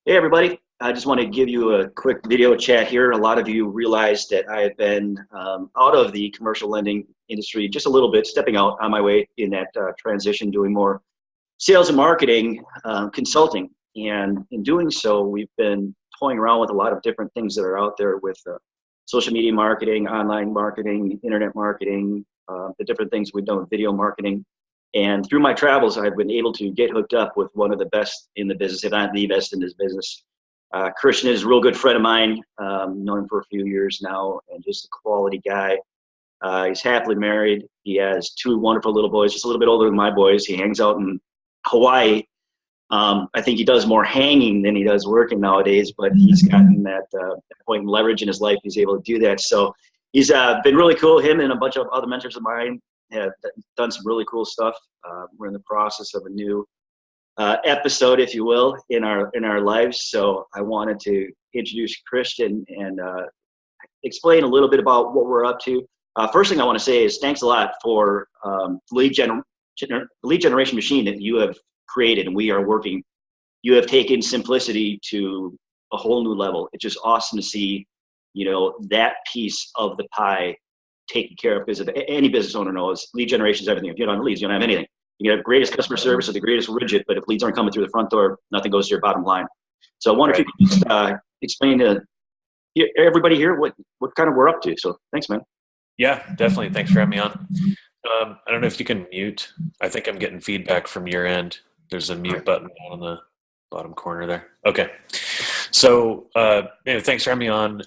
Hey everybody, I just want to give you a quick video chat here. A lot of you realize that I have been out of the commercial lending industry just a little bit, stepping out on my way in that transition, doing more sales and marketing consulting. And in doing so, we've been toying around with a lot of different things that are out there with social media marketing, online marketing, internet marketing, the different things we've done with video marketing. And through my travels, I've been able to get hooked up with one of the best in the business, if not the best in this business. Kristian is a real good friend of mine, known him for a few years now, and just a quality guy. He's happily married. He has two wonderful little boys, just a little bit older than my boys. He hangs out in Hawaii. I think he does more hanging than he does working nowadays, but he's gotten that point in leverage in his life. He's able to do that. So he's been really cool. Him and a bunch of other mentors of mine have done some really cool stuff. We're in the process of a new episode, if you will, in our lives. So I wanted to introduce Kristian and explain a little bit about what we're up to. First thing I want to say is thanks a lot for the lead generation machine that you have created, and we are working. You have taken simplicity to a whole new level. It's just awesome to see, that piece of the pie taken care of, because if any business owner knows, lead generation is everything. If you don't have leads, you don't have anything. You can have greatest customer service or the greatest widget, but if leads aren't coming through the front door, nothing goes to your bottom line. So I wonder if you could just explain to everybody here what kind of we're up to. So thanks, man. Yeah, definitely. Thanks for having me on. I don't know if you can mute. I think I'm getting feedback from your end. There's a mute button down on the bottom corner there. Okay. So thanks for having me on.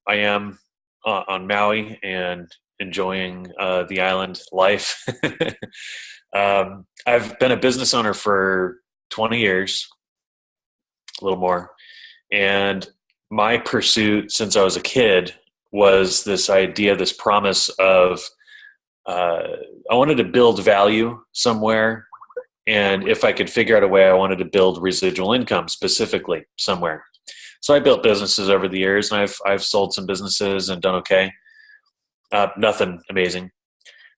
I am on Maui and enjoying the island life. I've been a business owner for 20 years, a little more. And my pursuit since I was a kid was this idea, this promise of I wanted to build value somewhere. And if I could figure out a way, I wanted to build residual income specifically somewhere. So I built businesses over the years, and I've sold some businesses and done okay. Nothing amazing.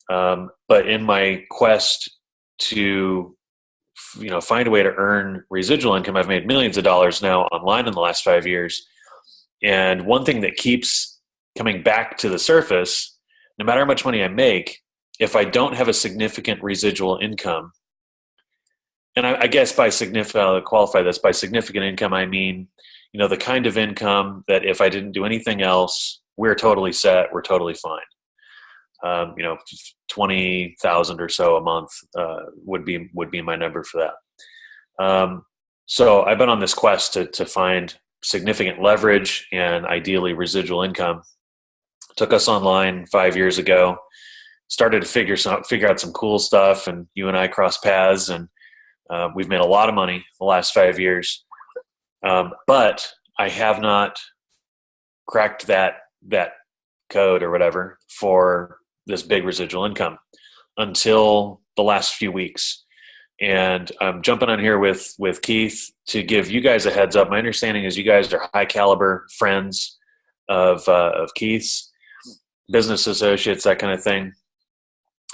But in my quest to, find a way to earn residual income, I've made millions of dollars now online in the last 5 years. And one thing that keeps coming back to the surface, no matter how much money I make, if I don't have a significant residual income, and I guess by significant, I'll qualify this, by significant income, I mean, the kind of income that if I didn't do anything else, we're totally set, we're totally fine. 20,000 or so a month would be my number for that. So I've been on this quest to find significant leverage and ideally residual income. Took us online 5 years ago. Started to figure out some cool stuff, and you and I crossed paths, and we've made a lot of money the last 5 years. But I have not cracked that code or whatever for this big residual income until the last few weeks. And I'm jumping on here with Keith to give you guys a heads up. My understanding is you guys are high caliber friends of Keith's, business associates, that kind of thing.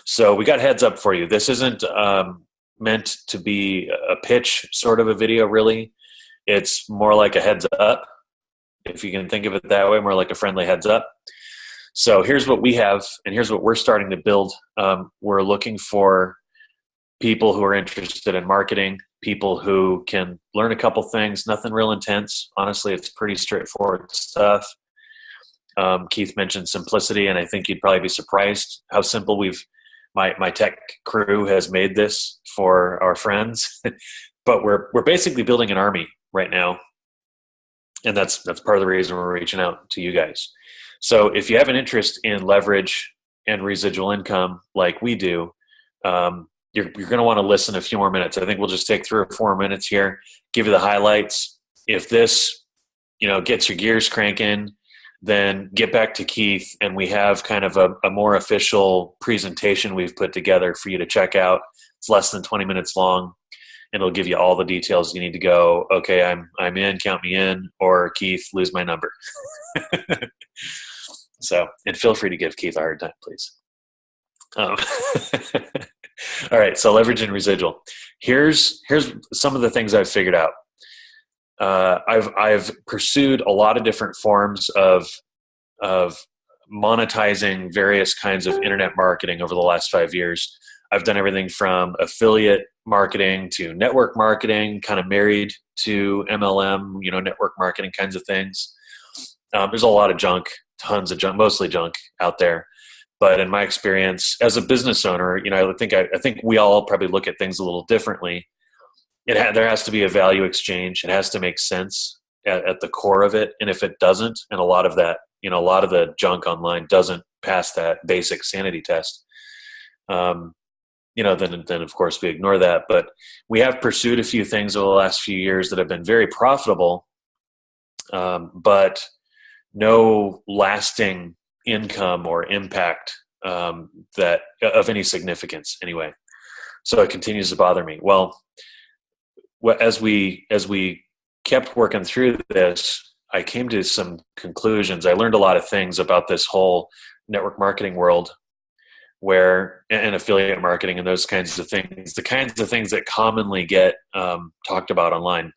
So we got heads up for you. This isn't meant to be a pitch sort of a video, really. It's more like a heads up, if you can think of it that way, more like a friendly heads up. So here's what we have, and here's what we're starting to build. We're looking for people who are interested in marketing, people who can learn a couple things, nothing real intense. Honestly, it's pretty straightforward stuff. Keith mentioned simplicity, and I think you'd probably be surprised how simple my tech crew has made this for our friends. But we're basically building an army right now. And that's part of the reason we're reaching out to you guys. So if you have an interest in leverage and residual income like we do, you're going to want to listen a few more minutes. I think we'll just take 3 or 4 minutes here, give you the highlights. If this, gets your gears cranking, then get back to Keith, and we have kind of a more official presentation we've put together for you to check out. It's less than 20 minutes long, and it'll give you all the details you need to go, okay, I'm in, count me in, or Keith, lose my number. So, and feel free to give Keith a hard time, please. All right, so leverage and residual. Here's some of the things I've figured out. I've pursued a lot of different forms of monetizing various kinds of internet marketing over the last 5 years. I've done everything from affiliate marketing to network marketing, kind of married to MLM, network marketing kinds of things. There's a lot of junk, tons of junk, mostly junk out there. But in my experience as a business owner, I think we all probably look at things a little differently. There has to be a value exchange. It has to make sense at the core of it. And if it doesn't, and a lot of the junk online doesn't pass that basic sanity test, then of course we ignore that. But we have pursued a few things over the last few years that have been very profitable, but no lasting income or impact that of any significance anyway. So it continues to bother me. Well, as we kept working through this, I came to some conclusions. I learned a lot of things about this whole network marketing world, and affiliate marketing and those kinds of things, the kinds of things that commonly get talked about online.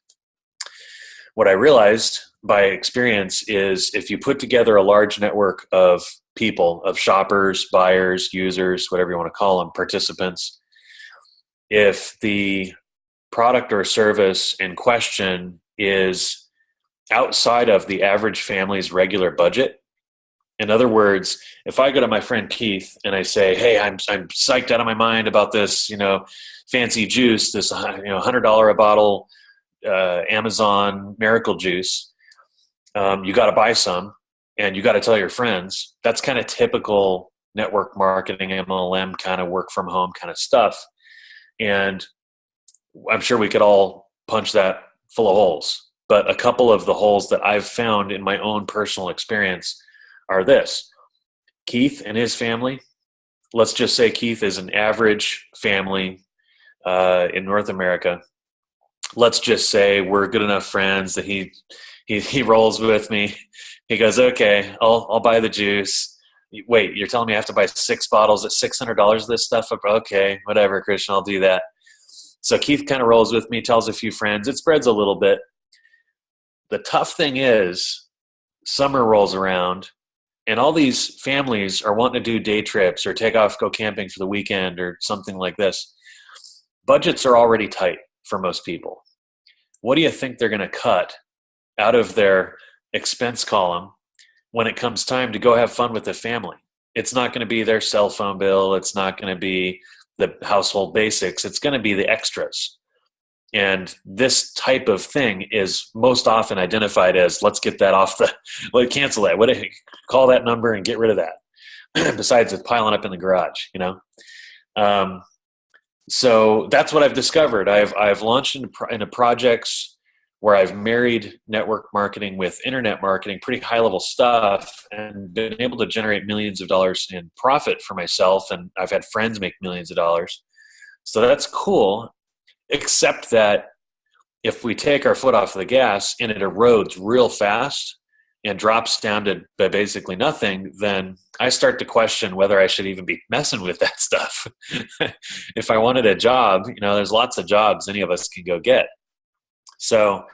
What I realized by experience is if you put together a large network of people, of shoppers, buyers, users, whatever you want to call them, participants, if the product or service in question is outside of the average family's regular budget. In other words, if I go to my friend Keith and I say, "Hey, I'm psyched out of my mind about this, fancy juice, this $100 a bottle Amazon miracle juice. You got to buy some, and you got to tell your friends." That's kind of typical network marketing, MLM kind of work from home kind of stuff. And I'm sure we could all punch that full of holes. But a couple of the holes that I've found in my own personal experience are this. Keith and his family, let's just say Keith is an average family in North America. Let's just say we're good enough friends that he rolls with me. He goes, "Okay, I'll buy the juice." "Wait, you're telling me I have to buy 6 bottles at $600 of this stuff?" "Okay, whatever, Kristian, I'll do that." So Keith kind of rolls with me, tells a few friends. It spreads a little bit. The tough thing is summer rolls around and all these families are wanting to do day trips or take off, go camping for the weekend or something like this. Budgets are already tight for most people. What do you think they're going to cut out of their expense column when it comes time to go have fun with the family? It's not going to be their cell phone bill. It's not going to be the household basics. It's going to be the extras. And this type of thing is most often identified as, let's get that off cancel that. Call that number and get rid of that. Besides it piling up in the garage, So that's what I've discovered. I've launched into projects where I've married network marketing with internet marketing, pretty high level stuff, and been able to generate millions of dollars in profit for myself. And I've had friends make millions of dollars. So that's cool, except that if we take our foot off the gas and it erodes real fast and drops down to basically nothing, then I start to question whether I should even be messing with that stuff. If I wanted a job, there's lots of jobs any of us can go get. So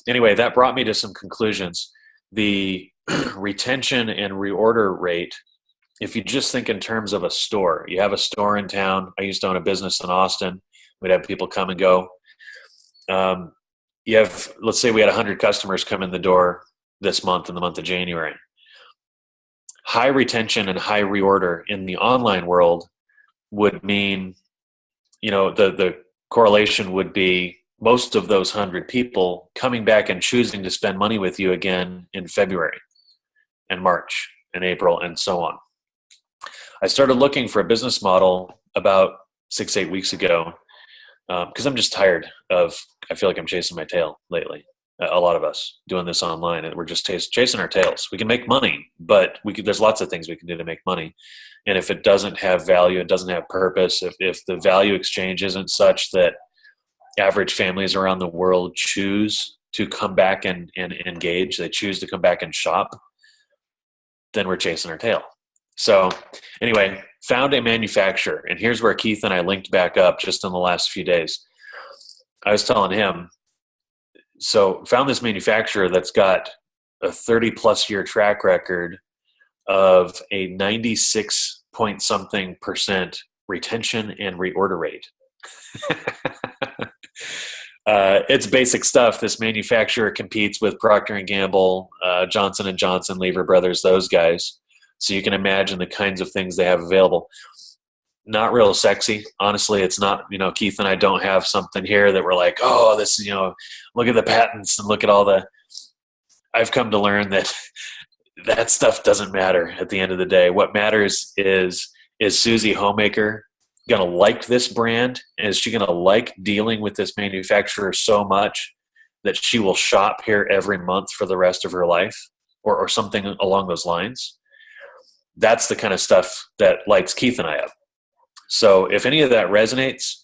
anyway, that brought me to some conclusions. The retention and reorder rate, if you just think in terms of a store, you have a store in town. I used to own a business in Austin. We'd have people come and go. Let's say we had 100 customers come in the door this month, in the month of January. High retention and high reorder in the online world would mean, the correlation would be most of those 100 people coming back and choosing to spend money with you again in February and March and April and so on. I started looking for a business model about 6-8 weeks ago because I'm just tired I feel like I'm chasing my tail lately. A lot of us doing this online, and we're just chasing our tails. We can make money, but there's lots of things we can do to make money. And if it doesn't have value, it doesn't have purpose, if the value exchange isn't such that average families around the world choose to come back and engage, they choose to come back and shop, then we're chasing our tail. So anyway, found a manufacturer, and here's where Keith and I linked back up just in the last few days. I was telling him, So found this manufacturer that's got a 30 plus year track record of a 96 point something percent retention and reorder rate. It's basic stuff. This manufacturer competes with Procter and Gamble, Johnson and Johnson, Lever Brothers, those guys. So you can imagine the kinds of things they have available. Not real sexy, honestly. It's not. Keith and I don't have something here that we're like, oh, this is, look at the patents and look at all the. I've come to learn that that stuff doesn't matter at the end of the day. What matters is Susie Homemaker going to like this brand? Is she going to like dealing with this manufacturer so much that she will shop here every month for the rest of her life, or something along those lines? That's the kind of stuff that lights Keith and I up. So if any of that resonates,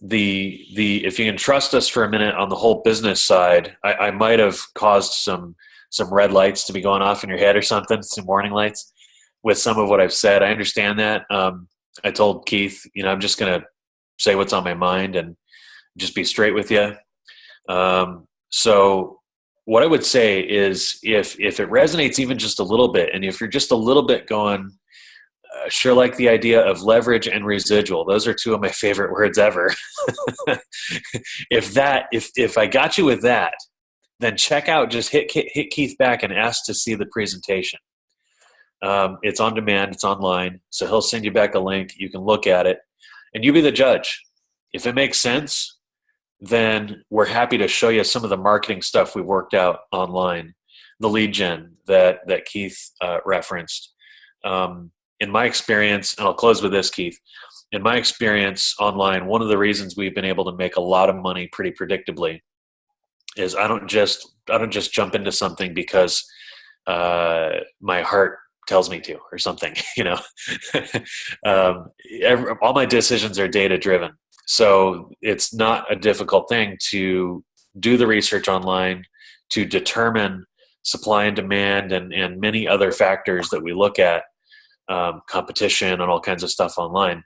if you can trust us for a minute on the whole business side, I might have caused some red lights to be going off in your head or something, some warning lights with some of what I've said. I understand that. I told Keith, I'm just going to say what's on my mind and just be straight with you. So what I would say is if it resonates even just a little bit, and if you're just a little bit going, sure like the idea of leverage and residual. Those are two of my favorite words ever. If I got you with that, then check out, just hit Keith back and ask to see the presentation. It's on demand, it's online. So he'll send you back a link. You can look at it and you be the judge. If it makes sense, then we're happy to show you some of the marketing stuff we worked out online, the lead gen that Keith referenced. In my experience, and I'll close with this, Keith, in my experience online, one of the reasons we've been able to make a lot of money pretty predictably is I don't just jump into something because my heart tells me to or something, all my decisions are data driven. So it's not a difficult thing to do the research online, to determine supply and demand and many other factors that we look at, competition and all kinds of stuff online,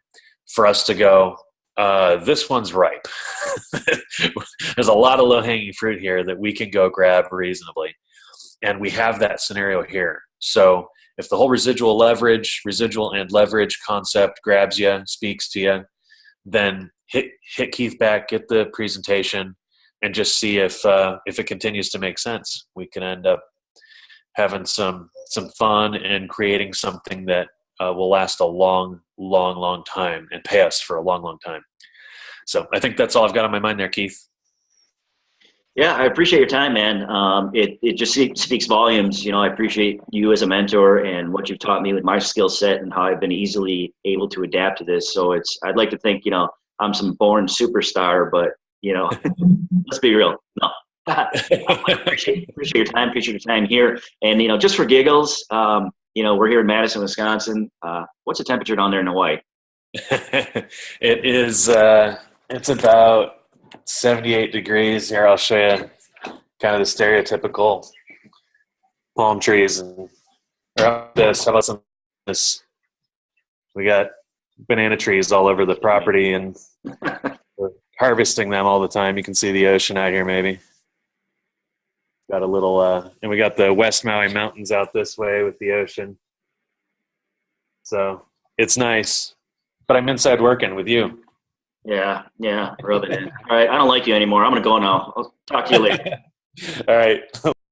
for us to go, this one's ripe. There's a lot of low-hanging fruit here that we can go grab reasonably. And we have that scenario here. So if the whole residual and leverage concept grabs you, speaks to you, then hit Keith back, get the presentation, and just see if it continues to make sense. We can end up having some fun and creating something that will last a long, long, long time and pay us for a long, long time. So I think that's all I've got on my mind there, Keith. Yeah, I appreciate your time, man. It just speaks volumes. I appreciate you as a mentor and what you've taught me with my skill set and how I've been easily able to adapt to this. So I'd like to think, I'm some born superstar, but let's be real. No. I appreciate your time. Appreciate your time here. And, just for giggles, we're here in Madison, Wisconsin. What's the temperature down there in Hawaii? It is, it's about 78 degrees here. I'll show you kind of the stereotypical palm trees and this. How about some this? We got banana trees all over the property and we're harvesting them all the time. You can see the ocean out here maybe. Got a little and we got the West Maui Mountains out this way with the ocean. So it's nice. But I'm inside working with you. Yeah, rub it in. All right, I don't like you anymore. I'm going to go now. I'll talk to you later. All right.